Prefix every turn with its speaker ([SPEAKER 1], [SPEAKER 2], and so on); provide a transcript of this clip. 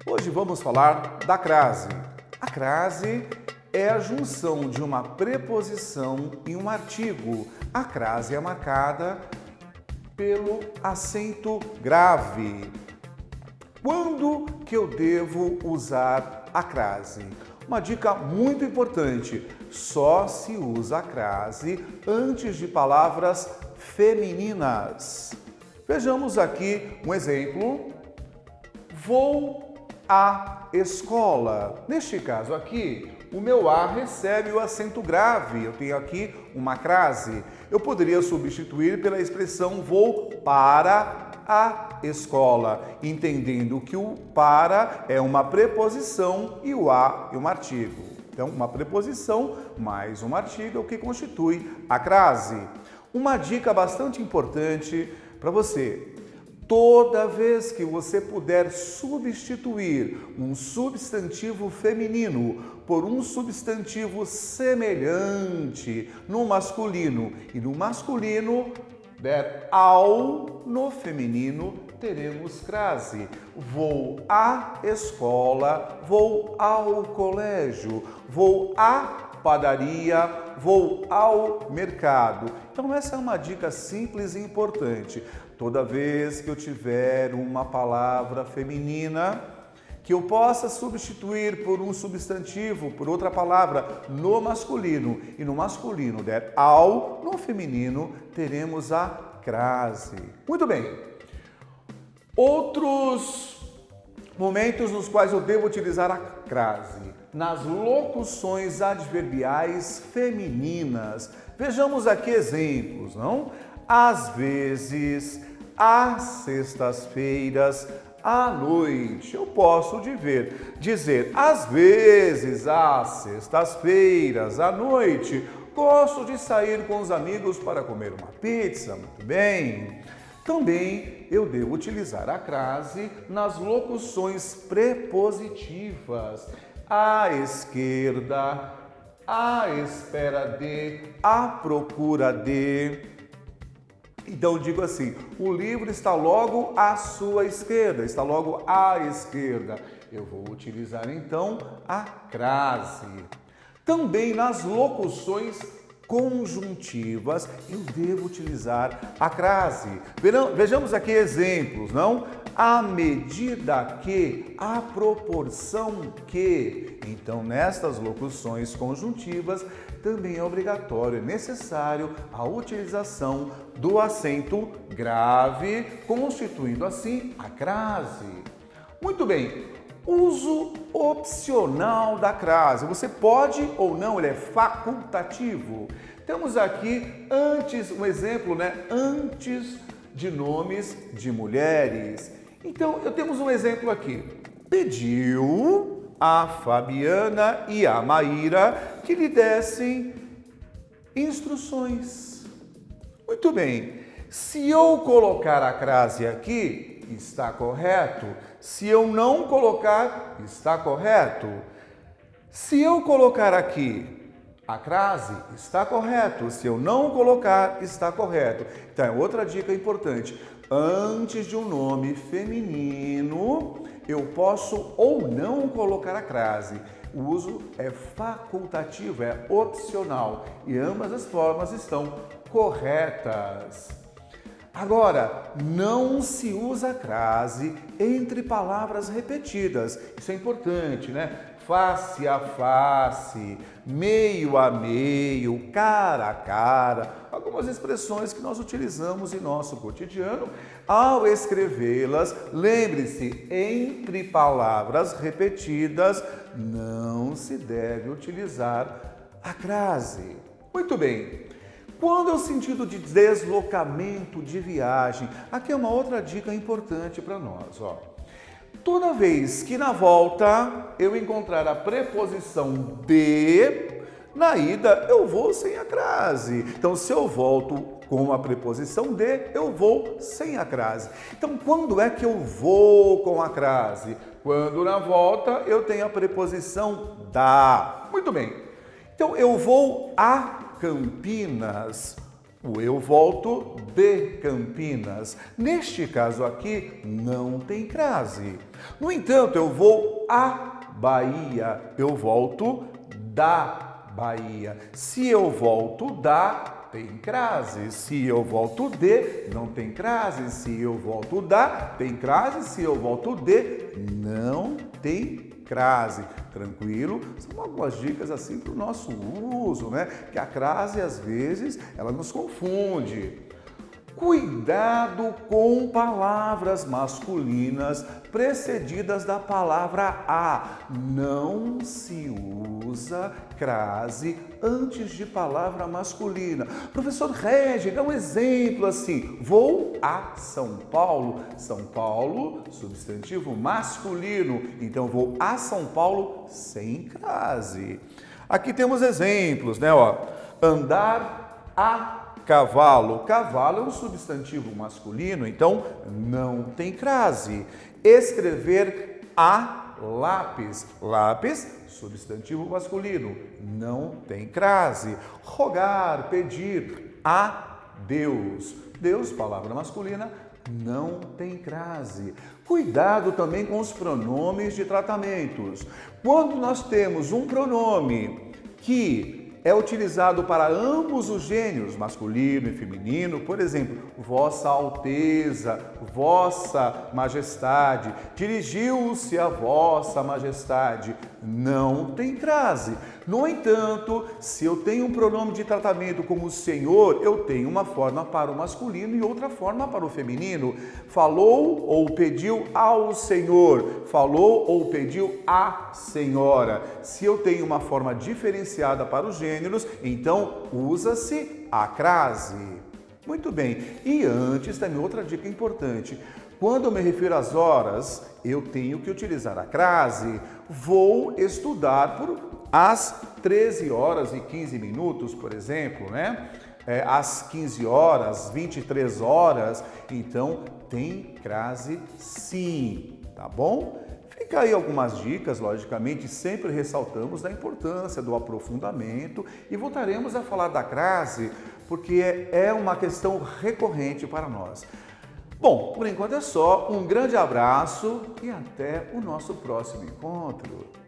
[SPEAKER 1] Hoje vamos falar da crase. A crase é a junção de uma preposição e um artigo. A crase é marcada pelo acento grave. Quando que eu devo usar a crase? Uma dica muito importante: só se usa a crase antes de palavras femininas. Vejamos aqui um exemplo. Vou à escola. Neste caso aqui, o meu A recebe o acento grave. Eu tenho aqui uma crase. Eu poderia substituir pela expressão vou para a escola, entendendo que o para é uma preposição e o a é um artigo. Então, uma preposição mais um artigo é o que constitui a crase. Uma dica bastante importante para você: toda vez que você puder substituir um substantivo feminino por um substantivo semelhante no masculino e no masculino der ao no feminino, teremos crase. Vou à escola, vou ao colégio, vou à padaria, vou ao mercado. Então essa é uma dica simples e importante. Toda vez que eu tiver uma palavra feminina que eu possa substituir por um substantivo, por outra palavra no masculino, e no masculino der ao, no feminino teremos a crase. Muito bem. Outros momentos nos quais eu devo utilizar a crase: nas locuções adverbiais femininas. Vejamos aqui exemplos, não? Às vezes, às sextas-feiras, à noite. Eu posso dizer às vezes, às sextas-feiras, à noite, gosto de sair com os amigos para comer uma pizza. Muito bem. Também eu devo utilizar a crase nas locuções prepositivas. À esquerda, à espera de, à procura de. Então eu digo assim: o livro está logo à sua esquerda, está logo à esquerda. Eu vou utilizar então a crase. Também nas locuções conjuntivas eu devo utilizar a crase. Vejamos aqui exemplos, não? À medida que, à proporção que. Então, nestas locuções conjuntivas, também é obrigatório, é necessário a utilização do acento grave, constituindo assim a crase. Muito bem. Uso opcional da crase. Você pode ou não, ele é facultativo. Temos aqui antes, um exemplo, antes de nomes de mulheres. Então, temos um exemplo aqui. Pediu a Fabiana e a Maíra que lhe dessem instruções. Muito bem. Se eu colocar a crase aqui, está correto. Se eu não colocar, está correto. Se eu colocar aqui a crase, está correto. Se eu não colocar, está correto. Então, outra dica importante: antes de um nome feminino, eu posso ou não colocar a crase. O uso é facultativo, é opcional e ambas as formas estão corretas. Agora, não se usa a crase entre palavras repetidas. Isso é importante, Face a face, meio a meio, cara a cara. Algumas expressões que nós utilizamos em nosso cotidiano. Ao escrevê-las, lembre-se, entre palavras repetidas, não se deve utilizar a crase. Muito bem. Quando é o sentido de deslocamento de viagem, aqui é uma outra dica importante para nós, Toda vez que na volta eu encontrar a preposição de, na ida eu vou sem a crase. Então, se eu volto com a preposição de, eu vou sem a crase. Então, quando é que eu vou com a crase? Quando na volta eu tenho a preposição da. Muito bem. Então, eu vou a Campinas. O eu volto de Campinas. Neste caso aqui, não tem crase. No entanto, eu vou à Bahia. Eu volto da Bahia. Se eu volto da, tem crase. Se eu volto de, não tem crase. Se eu volto da, tem crase. Se eu volto de, não tem crase. Tranquilo? São algumas dicas assim para o nosso uso, né? Que a crase, às vezes, ela nos confunde. Cuidado com palavras masculinas precedidas da palavra a. Não se usa crase antes de palavra masculina. Professor Regi, dá um exemplo assim. Vou a São Paulo. São Paulo, substantivo masculino. Então, vou a São Paulo sem crase. Aqui temos exemplos, né? Ó, andar a cavalo. Cavalo é um substantivo masculino, então não tem crase. Escrever a lápis. Lápis, substantivo masculino, não tem crase. Rogar, pedir a Deus. Deus, palavra masculina, não tem crase. Cuidado também com os pronomes de tratamentos. Quando nós temos um pronome que é utilizado para ambos os gêneros, masculino e feminino, por exemplo, Vossa Alteza, Vossa Majestade, dirigiu-se a Vossa Majestade, não tem crase. No entanto, se eu tenho um pronome de tratamento como Senhor, eu tenho uma forma para o masculino e outra forma para o feminino. Falou ou pediu ao Senhor, falou ou pediu à Senhora. Se eu tenho uma forma diferenciada para os gêneros, então usa-se a crase. Muito bem. E antes, também outra dica importante. Quando eu me refiro às horas, eu tenho que utilizar a crase. Vou estudar por às 13 horas e 15 minutos, por exemplo, né? Às 15 horas, 23 horas, então tem crase sim, tá bom? Fica aí algumas dicas, logicamente, sempre ressaltamos a importância do aprofundamento e voltaremos a falar da crase, porque é uma questão recorrente para nós. Bom, por enquanto é só, um grande abraço e até o nosso próximo encontro.